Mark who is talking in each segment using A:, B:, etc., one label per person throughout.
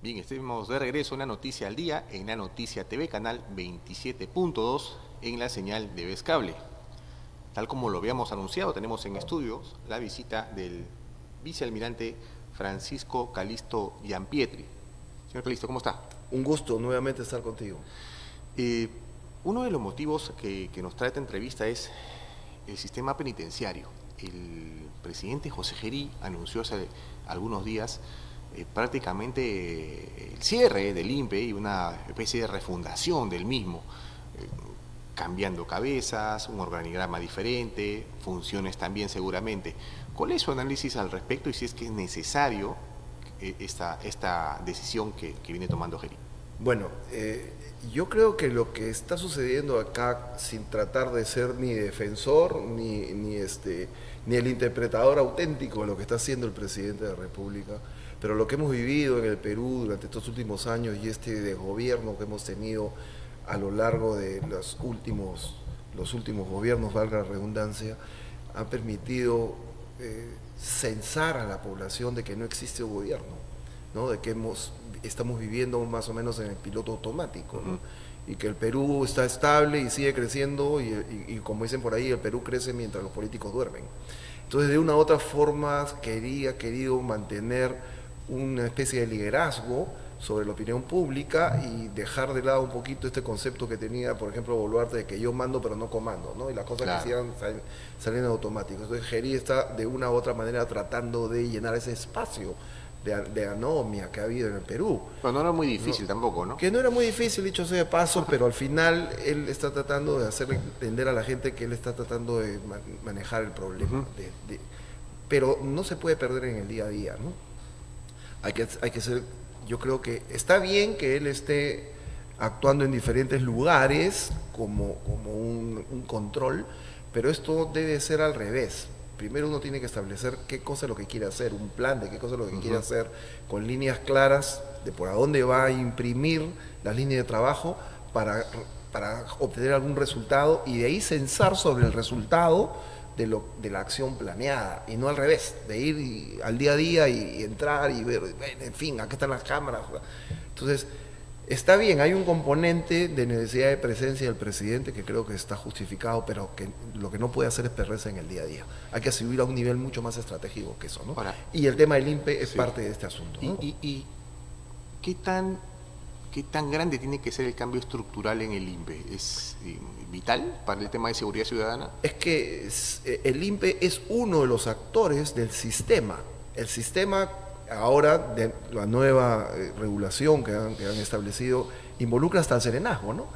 A: Bien, estamos de regreso en La Noticia al Día, en La Noticia TV, canal 27.2, en la señal de Vescable. Tal como lo habíamos anunciado, tenemos en estudios la visita del vicealmirante Francisco Calisto Giampietri. Señor Calisto, ¿cómo está?
B: Un gusto nuevamente estar contigo.
A: Eh, Uno de los motivos que nos trae esta entrevista es el sistema penitenciario. El presidente José Gerí anunció hace algunos días prácticamente el cierre del INPE y una especie de refundación del mismo, cambiando cabezas, un organigrama diferente, funciones también seguramente. ¿Cuál es su análisis al respecto y si es que es necesario esta decisión que viene tomando Gerí?
B: Bueno, yo creo que lo que está sucediendo acá, sin tratar de ser ni defensor ni el interpretador auténtico de lo que está haciendo el presidente de la República, pero lo que hemos vivido en el Perú durante estos últimos años y este desgobierno que hemos tenido a lo largo de los últimos gobiernos, valga la redundancia, ha permitido censar a la población de que no existe un gobierno, ¿no? De que estamos viviendo más o menos en el piloto automático, ¿no? Y que el Perú está estable y sigue creciendo y como dicen por ahí, el Perú crece mientras los políticos duermen. Entonces, de una u otra forma, querido mantener una especie de liderazgo sobre la opinión pública y dejar de lado un poquito este concepto que tenía, por ejemplo, Boluarte, de que yo mando pero no comando, ¿no? Y las cosas
A: Claro.
B: que hicieran salen en automático. Entonces, Gerí está de una u otra manera tratando de llenar ese espacio de anomia que ha habido en el Perú.
A: Pero no era muy difícil tampoco, ¿no?
B: Que no era muy difícil, dicho sea de paso, pero al final él está tratando de hacerle entender a la gente que él está tratando de manejar el problema. Pero no se puede perder en el día a día, ¿no? Hay que ser, yo creo que está bien que él esté actuando en diferentes lugares como un control, pero esto debe ser al revés. Primero uno tiene que establecer qué cosa es lo que quiere hacer, un plan de qué cosa es lo que quiere hacer, con líneas claras de por a dónde va a imprimir las líneas de trabajo para obtener algún resultado y de ahí censar sobre el resultado de la acción planeada y no al revés, de ir al día a día y entrar y ver, en fin, acá están las cámaras. Entonces, está bien, hay un componente de necesidad de presencia del presidente que creo que está justificado, pero que lo que no puede hacer es perderse en el día a día. Hay que subir a un nivel mucho más estratégico que eso, ¿no?
A: Ahora,
B: Y el tema del INPE es
A: sí.
B: parte de este asunto, ¿no?
A: ¿Y qué tan grande tiene que ser el cambio estructural en el INPE? ¿Es vital para el tema de seguridad ciudadana?
B: Es que el INPE es uno de los actores del sistema. El sistema ahora, de la nueva regulación que han establecido, involucra hasta el serenazgo, ¿no?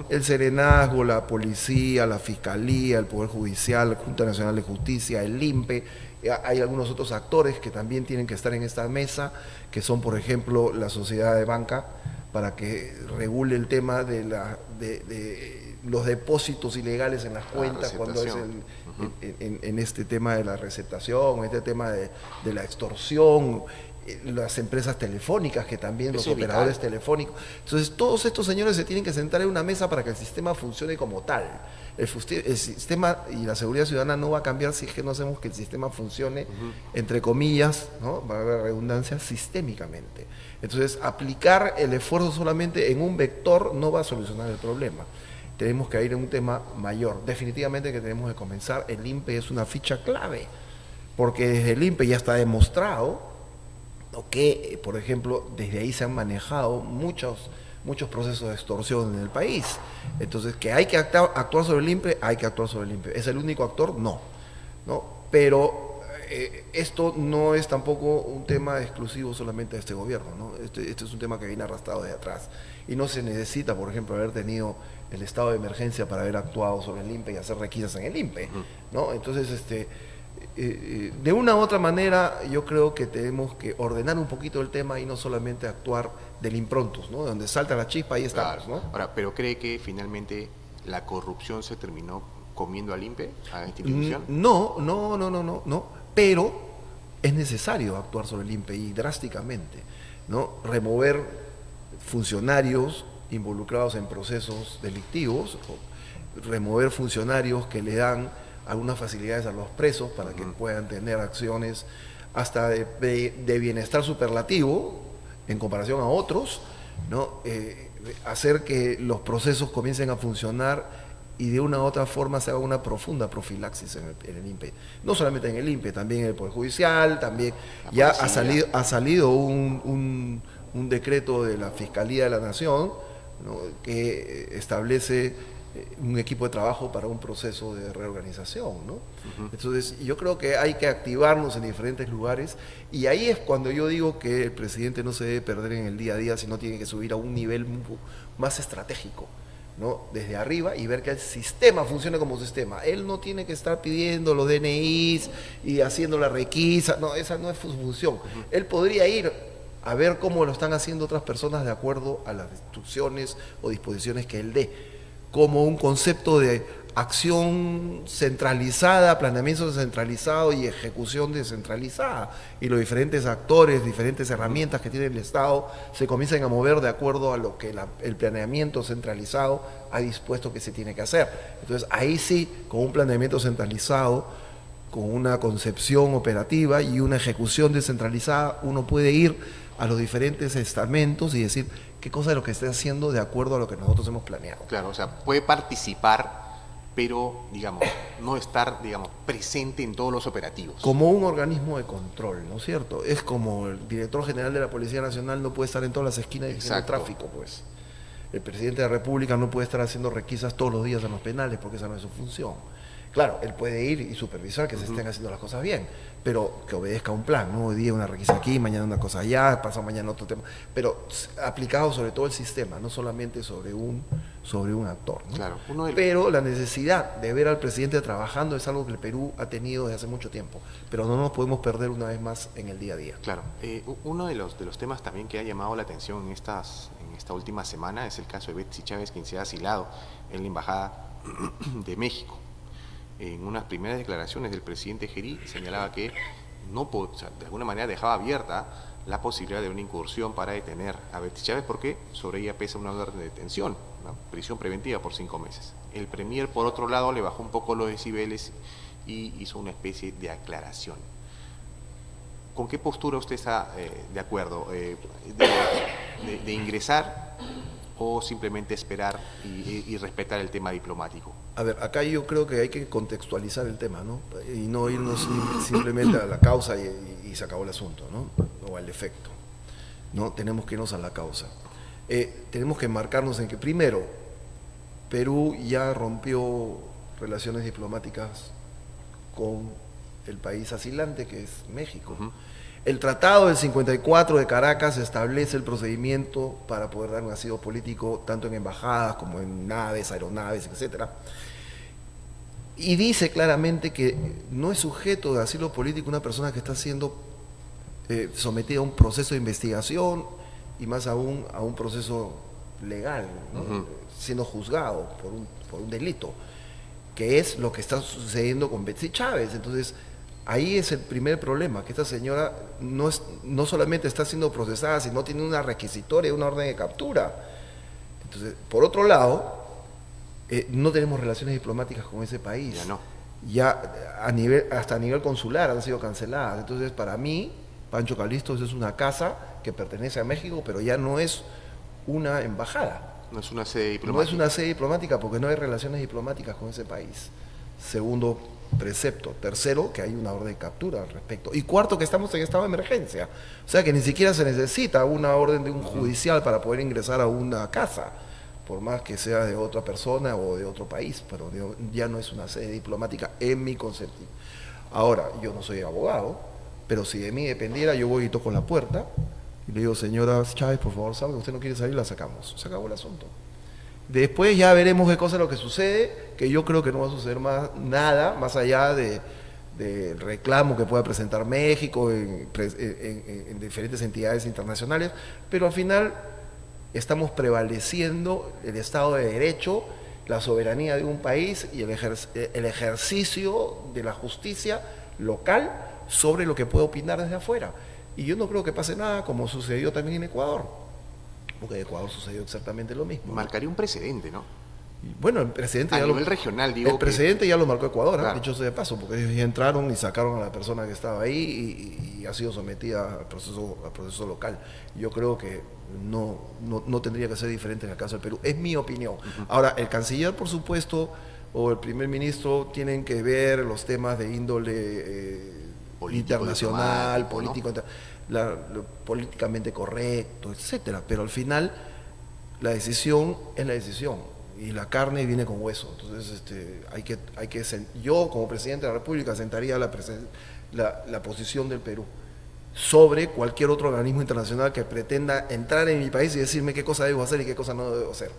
B: El serenazgo, la policía, la fiscalía, el Poder Judicial, la Junta Nacional de Justicia, el INPE. Hay algunos otros actores que también tienen que estar en esta mesa, que son, por ejemplo, la sociedad de banca, para que regule el tema de los depósitos ilegales en las cuentas, cuando es en este tema de la receptación, este tema de la extorsión, las empresas telefónicas, que también los operadores telefónicos. Entonces, todos estos señores se tienen que sentar en una mesa para que el sistema funcione como tal. El sistema y la seguridad ciudadana no va a cambiar si es que no hacemos que el sistema funcione, entre comillas, ¿no? Para la redundancia, sistémicamente. Entonces, aplicar el esfuerzo solamente en un vector no va a solucionar el problema. Tenemos que ir a un tema mayor. Definitivamente que tenemos que comenzar. El INPE es una ficha clave, porque desde el INPE ya está demostrado que, por ejemplo, desde ahí se han manejado muchos procesos de extorsión en el país. Entonces, que hay que actuar sobre el INPE, hay que actuar sobre el INPE. ¿Es el único actor? No. Pero esto no es tampoco un tema exclusivo solamente de este gobierno, ¿no? Este es un tema que viene arrastrado de atrás. Y no se necesita, por ejemplo, haber tenido el estado de emergencia para haber actuado sobre el INPE y hacer requisas en el INPE, ¿no? Entonces, de una u otra manera, yo creo que tenemos que ordenar un poquito el tema y no solamente actuar del improntus, ¿no? Donde salta la chispa, ahí estamos,
A: Claro.
B: ¿no?
A: Ahora, ¿pero cree que finalmente la corrupción se terminó comiendo al INPE, a esta institución?
B: No, pero es necesario actuar sobre el INPE y drásticamente, ¿no? Remover funcionarios involucrados en procesos delictivos, remover funcionarios que le dan algunas facilidades a los presos para que puedan tener acciones hasta de bienestar superlativo en comparación a otros, ¿no? Hacer que los procesos comiencen a funcionar y de una u otra forma se haga una profunda profilaxis en el INPE. No solamente en el INPE, también en el Poder Judicial, también ya ha salido un decreto de la Fiscalía de la Nación, ¿no? Que establece un equipo de trabajo para un proceso de reorganización, ¿no? Entonces, yo creo que hay que activarnos en diferentes lugares y ahí es cuando yo digo que el presidente no se debe perder en el día a día, sino tiene que subir a un nivel más estratégico, ¿no? Desde arriba y ver que el sistema funcione como sistema. Él no tiene que estar pidiendo los DNIs y haciendo la requisa, no, esa no es su función. Él podría ir a ver cómo lo están haciendo otras personas de acuerdo a las instrucciones o disposiciones que él dé, como un concepto de acción centralizada, planeamiento centralizado y ejecución descentralizada. Y los diferentes actores, diferentes herramientas que tiene el Estado se comienzan a mover de acuerdo a lo que el planeamiento centralizado ha dispuesto que se tiene que hacer. Entonces ahí sí, con un planeamiento centralizado, con una concepción operativa y una ejecución descentralizada, uno puede ir a los diferentes estamentos y decir qué cosa es lo que esté haciendo de acuerdo a lo que nosotros hemos planeado.
A: Claro, o sea, puede participar, pero, digamos, no estar, digamos, presente en todos los operativos.
B: Como un organismo de control, ¿no es cierto? Es como el director general de la Policía Nacional no puede estar en todas las esquinas diciendo tráfico, pues. El presidente de la República no puede estar haciendo requisas todos los días en los penales porque esa no es su función. Claro, él puede ir y supervisar que se estén haciendo las cosas bien, pero que obedezca a un plan, ¿no? Hoy día una requisa aquí, mañana una cosa allá, pasado mañana otro tema, pero aplicado sobre todo el sistema, no solamente sobre un actor, ¿no?
A: Claro,
B: pero la necesidad de ver al presidente trabajando es algo que el Perú ha tenido desde hace mucho tiempo, pero no nos podemos perder una vez más en el día a día.
A: Claro, uno de los temas también que ha llamado la atención en esta última semana es el caso de Betsy Chávez, quien se ha asilado en la Embajada de México. En unas primeras declaraciones del presidente Gerí señalaba que de alguna manera dejaba abierta la posibilidad de una incursión para detener a Betsy Chávez porque sobre ella pesa una orden de detención, una prisión preventiva por 5 meses. El premier, por otro lado, le bajó un poco los decibeles y hizo una especie de aclaración. ¿Con qué postura usted está de acuerdo? ¿De ingresar o simplemente esperar y respetar el tema diplomático?
B: A ver, acá yo creo que hay que contextualizar el tema, ¿no? Y no irnos simplemente a la causa y se acabó el asunto, ¿no? O al efecto, ¿no? Tenemos que irnos a la causa. Tenemos que enmarcarnos en que, primero, Perú ya rompió relaciones diplomáticas con el país asilante, que es México. El Tratado del 54 de Caracas establece el procedimiento para poder dar un asilo político tanto en embajadas como en naves, aeronaves, etcétera. Y dice claramente que no es sujeto de asilo político una persona que está siendo sometida a un proceso de investigación y más aún a un proceso legal, ¿no? Siendo juzgado por un delito, que es lo que está sucediendo con Betsy Chávez. Entonces, ahí es el primer problema, que esta señora no solamente está siendo procesada, sino tiene una requisitoria, una orden de captura. Entonces, por otro lado, no tenemos relaciones diplomáticas con ese país.
A: Ya no.
B: Ya hasta a nivel consular han sido canceladas. Entonces, para mí, Pancho Calistos es una casa que pertenece a México, pero ya no es una embajada.
A: No es una sede diplomática.
B: No es una sede diplomática porque no hay relaciones diplomáticas con ese país. Segundo precepto. Tercero, que hay una orden de captura al respecto. Y cuarto, que estamos en estado de emergencia. O sea que ni siquiera se necesita una orden de un judicial para poder ingresar a una casa, por más que sea de otra persona o de otro país, pero ya no es una sede diplomática en mi concepto. Ahora, yo no soy abogado, pero si de mí dependiera, yo voy y toco la puerta y le digo, señora Chávez, por favor, salga, usted no quiere salir, la sacamos. Se acabó el asunto. Después ya veremos qué cosa es lo que sucede, que yo creo que no va a suceder nada más allá del reclamo que pueda presentar México en diferentes entidades internacionales, pero al final estamos prevaleciendo el Estado de Derecho, la soberanía de un país y el ejercicio de la justicia local sobre lo que puede opinar desde afuera. Y yo no creo que pase nada como sucedió también en Ecuador, porque en Ecuador sucedió exactamente lo mismo.
A: Marcaría un precedente, ¿no?
B: Y bueno, el presidente
A: A
B: ya
A: nivel regional, digo.
B: el presidente ya lo marcó Ecuador,
A: Claro.
B: dicho sea de paso, porque ellos ya entraron y sacaron a la persona que estaba ahí y ha sido sometida al proceso local. Yo creo que no tendría que ser diferente en el caso del Perú. Es mi opinión. Ahora, el canciller, por supuesto, o el primer ministro tienen que ver los temas de índole
A: Político,
B: internacional,
A: diplomático, ¿no?
B: político, lo políticamente correcto, etcétera. Pero al final, la decisión es la decisión y la carne viene con hueso. Entonces, yo como presidente de la República sentaría la posición del Perú sobre cualquier otro organismo internacional que pretenda entrar en mi país y decirme qué cosa debo hacer y qué cosa no debo hacer.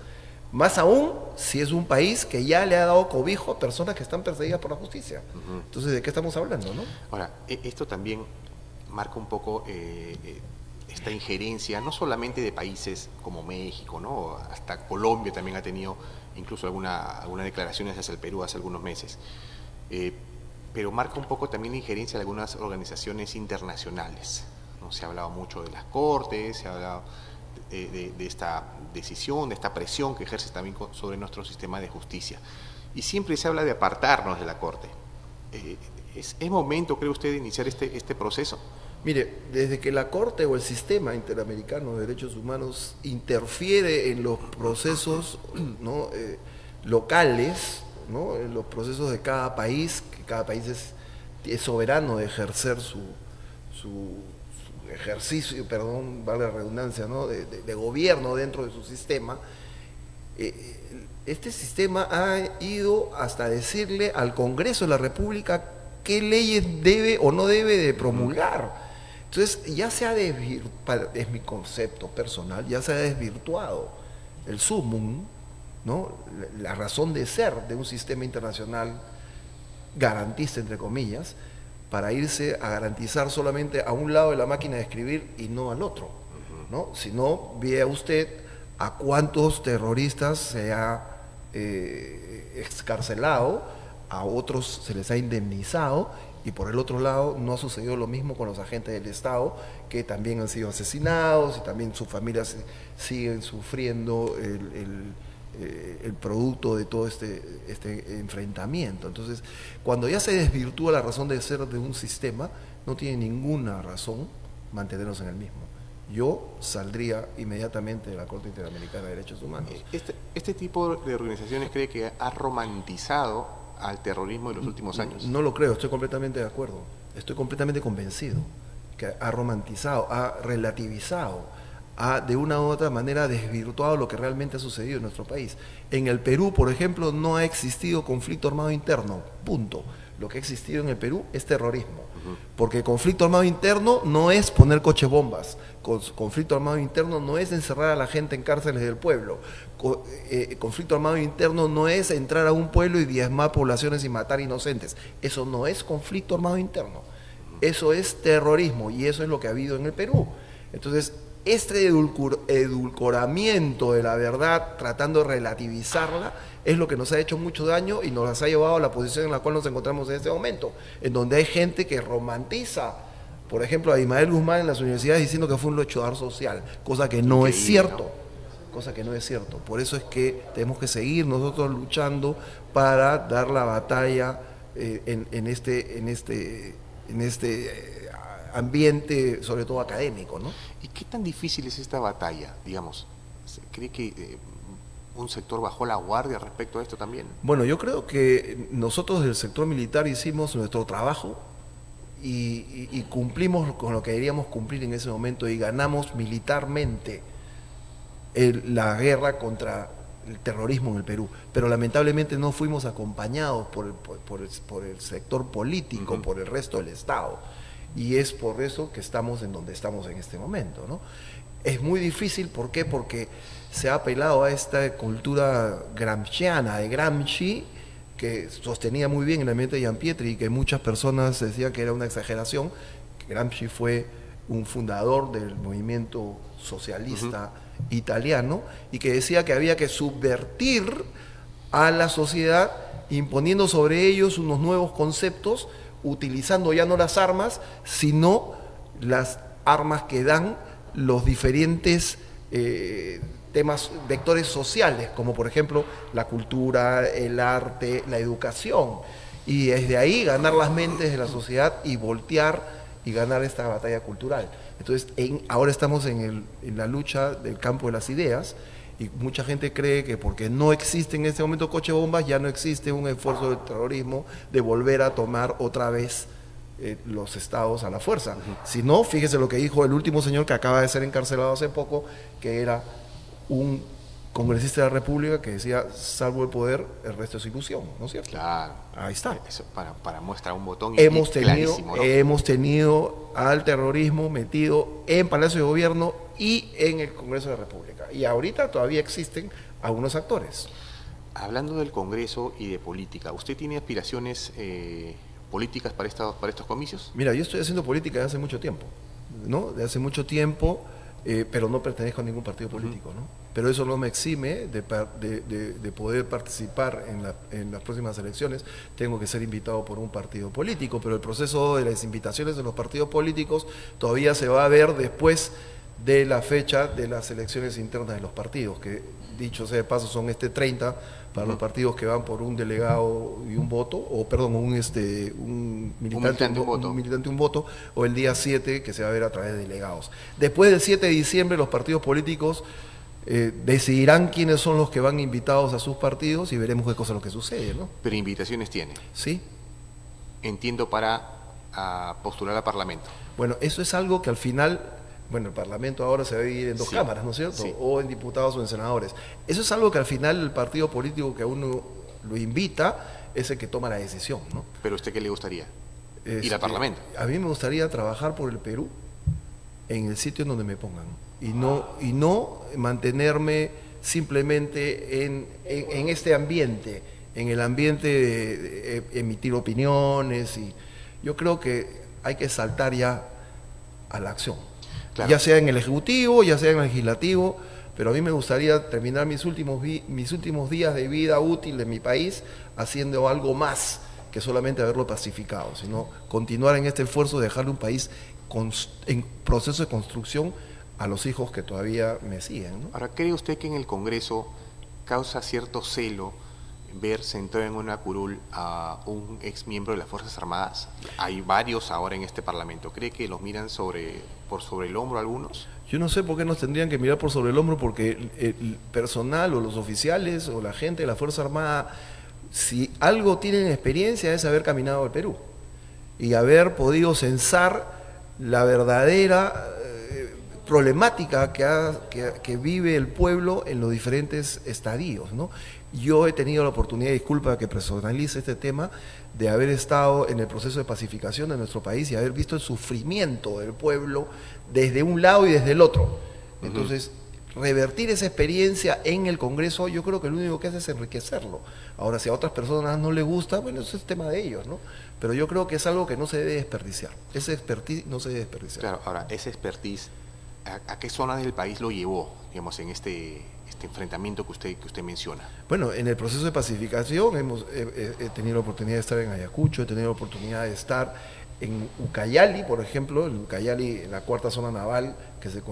B: Más aún si es un país que ya le ha dado cobijo a personas que están perseguidas por la justicia. Entonces, ¿de qué estamos hablando, no?
A: Ahora, esto también marca un poco esta injerencia, no solamente de países como México, ¿no? Hasta Colombia también ha tenido incluso algunas declaraciones hacia el Perú hace algunos meses. Pero marca un poco también la injerencia de algunas organizaciones internacionales, ¿no? Se ha hablado mucho de las Cortes, se ha hablado de esta decisión, de esta presión que ejerce también sobre nuestro sistema de justicia. Y siempre se habla de apartarnos de la Corte. ¿Es momento, cree usted, de iniciar este proceso?
B: Mire, desde que la Corte o el sistema interamericano de derechos humanos interfiere en los procesos, ¿no? Locales, ¿no? En los procesos de cada país, que cada país es soberano de ejercer su ejercicio, perdón, vale la redundancia, ¿no? de gobierno dentro de su sistema, este sistema ha ido hasta decirle al Congreso de la República qué leyes debe o no debe de promulgar. Entonces ya se ha desvirtuado, es mi concepto personal, ya se ha desvirtuado el sumum, ¿no? La razón de ser de un sistema internacional garantista, entre comillas, para irse a garantizar solamente a un lado de la máquina de escribir y no al otro, ¿no? Si no, vea usted a cuántos terroristas se ha excarcelado, a otros se les ha indemnizado, y por el otro lado no ha sucedido lo mismo con los agentes del Estado, que también han sido asesinados y también sus familias siguen sufriendo el producto de todo este enfrentamiento. Entonces, cuando ya se desvirtúa la razón de ser de un sistema, no tiene ninguna razón mantenernos en el mismo. Yo saldría inmediatamente de la Corte Interamericana de Derechos Humanos.
A: ¿Este tipo de organizaciones cree que ha romantizado al terrorismo de los últimos años?
B: No lo creo, estoy completamente de acuerdo. Estoy completamente convencido que ha romantizado, ha relativizado, ha de una u otra manera desvirtuado lo que realmente ha sucedido en nuestro país. En el Perú, por ejemplo, no ha existido conflicto armado interno, punto. Lo que ha existido en el Perú es terrorismo. Porque conflicto armado interno no es poner coches bombas, conflicto armado interno no es encerrar a la gente en cárceles del pueblo, conflicto armado interno no es entrar a un pueblo y diezmar poblaciones y matar inocentes. Eso no es conflicto armado interno, eso es terrorismo, y eso es lo que ha habido en el Perú. Entonces, este edulcoramiento de la verdad, tratando de relativizarla, es lo que nos ha hecho mucho daño y nos ha llevado a la posición en la cual nos encontramos en este momento, en donde hay gente que romantiza, por ejemplo, a Ismael Guzmán en las universidades diciendo que fue un luchador social, cosa que no es cierto, ¿no? Cosa que no es cierto. Por eso es que tenemos que seguir nosotros luchando para dar la batalla en este ambiente, sobre todo académico, ¿no?
A: ¿Y qué tan difícil es esta batalla, digamos? ¿Cree que un sector bajó la guardia respecto a esto también?
B: Bueno, yo creo que nosotros del sector militar hicimos nuestro trabajo y cumplimos con lo que deberíamos cumplir en ese momento y ganamos militarmente la guerra contra el terrorismo en el Perú, pero lamentablemente no fuimos acompañados por el sector político, por el resto del Estado, y es por eso que estamos en donde estamos en este momento, ¿no? Es muy difícil, ¿por qué? Porque se ha apelado a esta cultura gramsciana de Gramsci, que sostenía muy bien el ambiente de Gianpietri y que muchas personas decían que era una exageración. Gramsci fue un fundador del movimiento socialista italiano y que decía que había que subvertir a la sociedad imponiendo sobre ellos unos nuevos conceptos, utilizando ya no las armas, sino las armas que dan los diferentes temas, vectores sociales, como por ejemplo la cultura, el arte, la educación, y desde ahí ganar las mentes de la sociedad y voltear y ganar esta batalla cultural. Entonces, ahora estamos en la lucha del campo de las ideas, y mucha gente cree que porque no existe en este momento coche bombas, ya no existe un esfuerzo del terrorismo de volver a tomar otra vez los estados a la fuerza. Si no, fíjese lo que dijo el último señor que acaba de ser encarcelado hace poco, que era un congresista de la República que decía, salvo el poder, el resto es ilusión, ¿no es cierto?
A: Claro.
B: Ahí está.
A: Eso para muestra un botón
B: Hemos
A: ¿no?
B: tenido al terrorismo metido en Palacio de Gobierno y en el Congreso de la República. Y ahorita todavía existen algunos actores.
A: Hablando del Congreso y de política, ¿usted tiene aspiraciones políticas para estos comicios?
B: Mira, yo estoy haciendo política desde hace mucho tiempo, ¿no? De hace mucho tiempo, pero no pertenezco a ningún partido político, ¿no? Pero eso no me exime de poder participar en las próximas elecciones. Tengo que ser invitado por un partido político, pero el proceso de las invitaciones de los partidos políticos todavía se va a ver después de la fecha de las elecciones internas de los partidos, que dicho sea de paso son 30 para los partidos que van por un delegado y un voto, o perdón, un militante un voto, o el día 7 que se va a ver a través de delegados. Después del 7 de diciembre los partidos políticos decidirán quiénes son los que van invitados a sus partidos y veremos qué cosa es lo que sucede, ¿no?
A: Pero invitaciones tiene.
B: Sí.
A: Entiendo, para postular al Parlamento.
B: Bueno, eso es algo que al final, bueno, el Parlamento ahora se va a dividir en dos cámaras, ¿no es cierto?
A: Sí.
B: O en diputados o en senadores. Eso es algo que al final el partido político que a uno lo invita es el que toma la decisión, ¿no?
A: ¿Pero a usted qué le gustaría? ¿Ir al Parlamento?
B: A mí me gustaría trabajar por el Perú en el sitio en donde me pongan y no mantenerme simplemente en este ambiente, en el ambiente de emitir opiniones. Y yo creo que hay que saltar ya a la acción. Claro. Ya sea en el Ejecutivo, ya sea en el Legislativo, pero a mí me gustaría terminar mis últimos días de vida útil de mi país haciendo algo más que solamente haberlo pacificado, sino continuar en este esfuerzo de dejarle un país en proceso de construcción a los hijos que todavía me siguen, ¿no?
A: Ahora, ¿cree usted que en el Congreso causa cierto celo ver sentado en una curul a un ex miembro de las Fuerzas Armadas? Hay varios ahora en este Parlamento. ¿Cree que los miran por sobre el hombro algunos?
B: Yo no sé por qué nos tendrían que mirar por sobre el hombro, porque el personal o los oficiales o la gente de la Fuerza Armada, si algo tienen experiencia, es haber caminado al Perú y haber podido censar la verdadera problemática que vive el pueblo en los diferentes estadios, ¿no? Yo he tenido la oportunidad, disculpa que personalice este tema, de haber estado en el proceso de pacificación de nuestro país y haber visto el sufrimiento del pueblo desde un lado y desde el otro. Entonces, revertir esa experiencia en el Congreso, yo creo que lo único que hace es enriquecerlo. Ahora, si a otras personas no les gusta, bueno, eso es tema de ellos, ¿no? Pero yo creo que es algo que no se debe desperdiciar. Esa expertise no se debe desperdiciar.
A: Claro, ahora, esa expertise, ¿a qué zonas del país lo llevó, digamos, en este enfrentamiento que usted menciona?
B: Bueno, en el proceso de pacificación he tenido la oportunidad de estar en Ayacucho, he tenido la oportunidad de estar en Ucayali, por ejemplo, en Ucayali, en la cuarta zona naval que se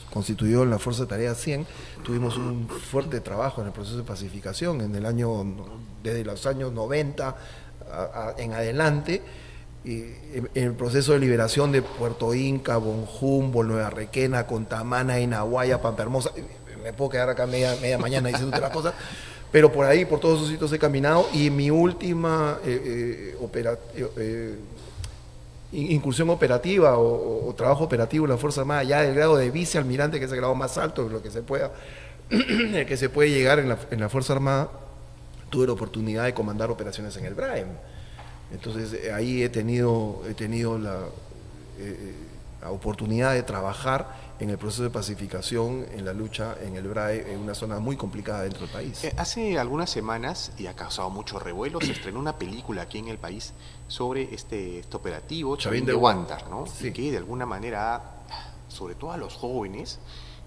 B: constituyó en la Fuerza de Tarea 100, tuvimos un fuerte trabajo en el proceso de pacificación desde los años 90 en adelante, y en el proceso de liberación de Puerto Inca, Bonjumbo, Nueva Requena, Contamana, Inahuaya, Pampa Hermosa. Me puedo quedar acá media mañana diciéndote las cosas, pero por ahí, por todos esos sitios he caminado, y mi última incursión operativa o trabajo operativo en la Fuerza Armada, ya del grado de vicealmirante, que es el grado más alto de lo que se pueda, el que se puede llegar en la Fuerza Armada, tuve la oportunidad de comandar operaciones en el BRAEM. Entonces ahí he tenido la oportunidad de trabajar en el proceso de pacificación, en la lucha en el BRAE, en una zona muy complicada dentro del país.
A: Hace algunas semanas, y ha causado mucho revuelo, se estrenó una película aquí en el país sobre este operativo Chavín de Huántar, ¿no? Sí. Y que de alguna manera, sobre todo a los jóvenes,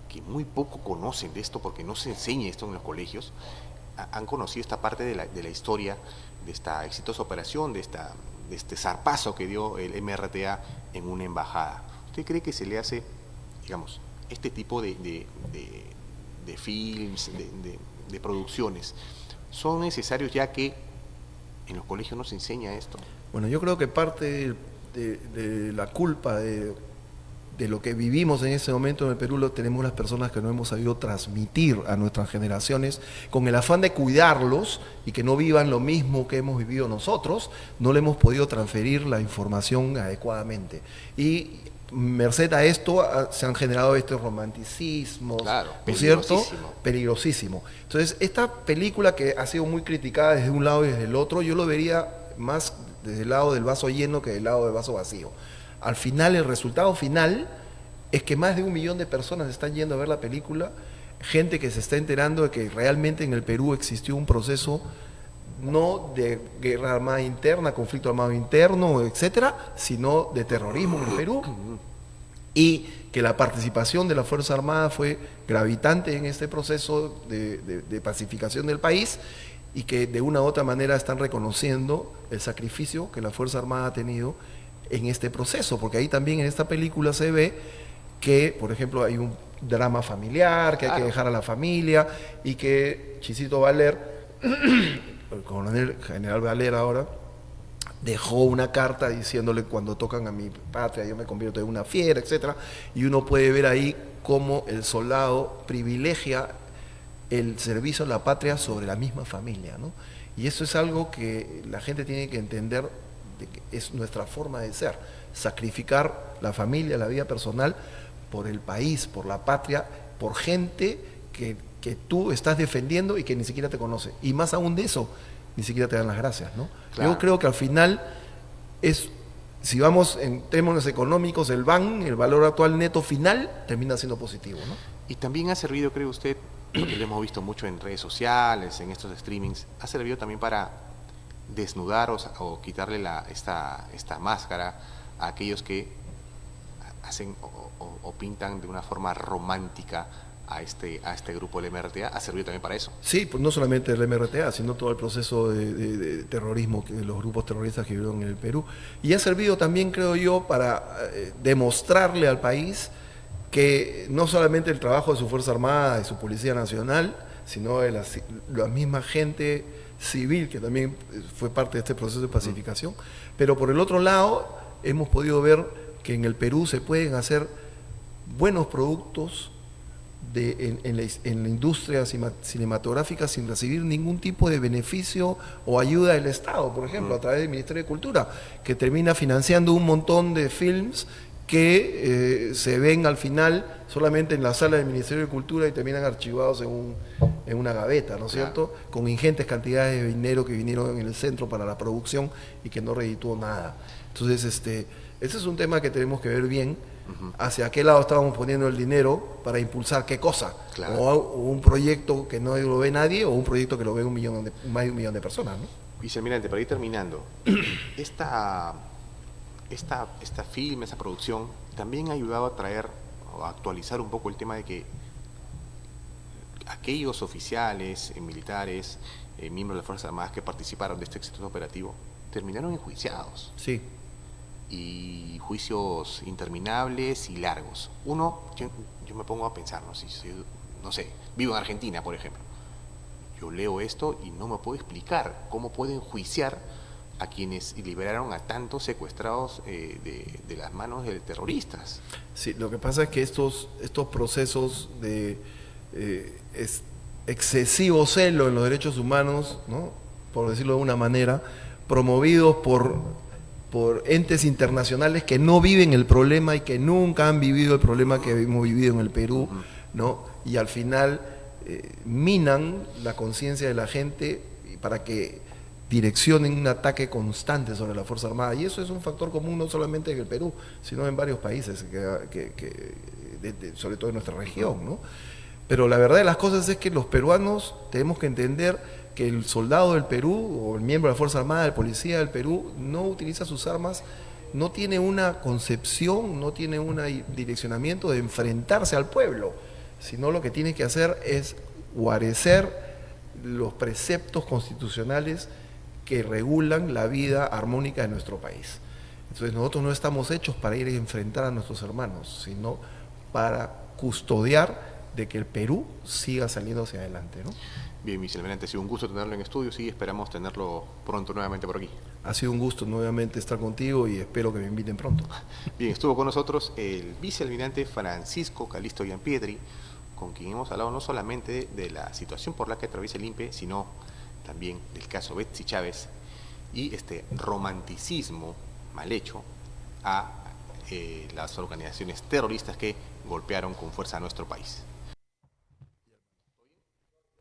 A: que muy poco conocen de esto porque no se enseña esto en los colegios, han conocido esta parte de la historia de esta exitosa operación, de este zarpazo que dio el MRTA en una embajada. ¿Usted cree que se le hace, digamos, este tipo de de films, de producciones, son necesarios ya que en los colegios no se enseña esto?
B: Bueno, yo creo que parte de la culpa de lo que vivimos en ese momento en el Perú lo tenemos las personas que no hemos sabido transmitir a nuestras generaciones con el afán de cuidarlos y que no vivan lo mismo que hemos vivido nosotros. No le hemos podido transferir la información adecuadamente y merced a esto se han generado estos romanticismos,
A: claro,
B: ¿no es cierto? Peligrosísimo. Entonces, esta película que ha sido muy criticada desde un lado y desde el otro, yo lo vería más desde el lado del vaso lleno que del lado del vaso vacío. Al final, el resultado final es que más de 1 millón de personas están yendo a ver la película, gente que se está enterando de que realmente en el Perú existió un proceso no de guerra armada interna, conflicto armado interno, etcétera, sino de terrorismo en el Perú, y que la participación de la Fuerza Armada fue gravitante en este proceso de pacificación del país, y que de una u otra manera están reconociendo el sacrificio que la Fuerza Armada ha tenido en este proceso, porque ahí también en esta película se ve que, por ejemplo, hay un drama familiar, que hay que dejar a la familia, y que Chisito Valer, el coronel general Valer ahora, dejó una carta diciéndole: cuando tocan a mi patria yo me convierto en una fiera, etcétera, y uno puede ver ahí cómo el soldado privilegia el servicio a la patria sobre la misma familia, ¿no? Y eso es algo que la gente tiene que entender, de que es nuestra forma de ser, sacrificar la familia, la vida personal, por el país, por la patria, por gente que tú estás defendiendo y que ni siquiera te conoce. Y más aún de eso, ni siquiera te dan las gracias, ¿no? Claro. Yo creo que al final es, si vamos en términos económicos, el BAN, el valor actual neto final, termina siendo positivo, ¿no?
A: Y también ha servido, cree usted, lo que lo hemos visto mucho en redes sociales, en estos streamings, ha servido también para desnudar o quitarle esta máscara a aquellos que hacen o pintan de una forma romántica a este grupo del MRTA. ¿Ha servido también para eso?
B: Sí, pues no solamente el MRTA, sino todo el proceso de terrorismo, que los grupos terroristas que vivieron en el Perú. Y ha servido también, creo yo, para demostrarle al país que no solamente el trabajo de su Fuerza Armada y su Policía Nacional, sino de la misma gente civil que también fue parte de este proceso de pacificación. Pero por el otro lado, hemos podido ver que en el Perú se pueden hacer buenos productos en la industria cinematográfica sin recibir ningún tipo de beneficio o ayuda del Estado, por ejemplo, a través del Ministerio de Cultura, que termina financiando un montón de films que se ven al final solamente en la sala del Ministerio de Cultura y terminan archivados en una gaveta, ¿no es cierto? Con ingentes cantidades de dinero que vinieron en el centro para la producción y que no redituó nada. Entonces, ese es un tema que tenemos que ver bien, hacia qué lado estábamos poniendo el dinero para impulsar qué cosa, claro. O un proyecto que no lo ve nadie, o un proyecto que lo ve más de 1 millón de personas, ¿no?
A: Vicealmirante, para ir terminando, esta film, esta producción, también ha ayudado a traer o a actualizar un poco el tema de que aquellos oficiales, militares, miembros de las Fuerzas Armadas que participaron de este exitoso operativo, terminaron enjuiciados.
B: Sí.
A: Y juicios interminables y largos. Yo me pongo a pensar, no sé, vivo en Argentina, por ejemplo. Yo leo esto y no me puedo explicar cómo pueden enjuiciar a quienes liberaron a tantos secuestrados de las manos de terroristas.
B: Sí, lo que pasa es que estos procesos de excesivo celo en los derechos humanos, ¿no?, por decirlo de una manera, promovidos por entes internacionales que no viven el problema y que nunca han vivido el problema que hemos vivido en el Perú, ¿no? Y al final minan la conciencia de la gente para que direccionen un ataque constante sobre la Fuerza Armada. Y eso es un factor común no solamente en el Perú, sino en varios países, sobre todo en nuestra región, ¿no? Pero la verdad de las cosas es que los peruanos tenemos que entender que el soldado del Perú, o el miembro de la Fuerza Armada, el policía del Perú, no utiliza sus armas, no tiene una concepción, no tiene un direccionamiento de enfrentarse al pueblo, sino lo que tiene que hacer es guarecer los preceptos constitucionales que regulan la vida armónica de nuestro país. Entonces nosotros no estamos hechos para ir a enfrentar a nuestros hermanos, sino para custodiar de que el Perú siga saliendo hacia adelante, ¿no?
A: Bien, vicealmirante, ha sido un gusto tenerlo en estudio, sí, esperamos tenerlo pronto nuevamente por aquí.
B: Ha sido un gusto nuevamente estar contigo y espero que me inviten pronto.
A: Bien, estuvo con nosotros el vicealmirante Francisco Calisto Giampietri, con quien hemos hablado no solamente de la situación por la que atraviesa el INPE, sino también del caso Betsy Chávez y este romanticismo mal hecho a las organizaciones terroristas que golpearon con fuerza a nuestro país.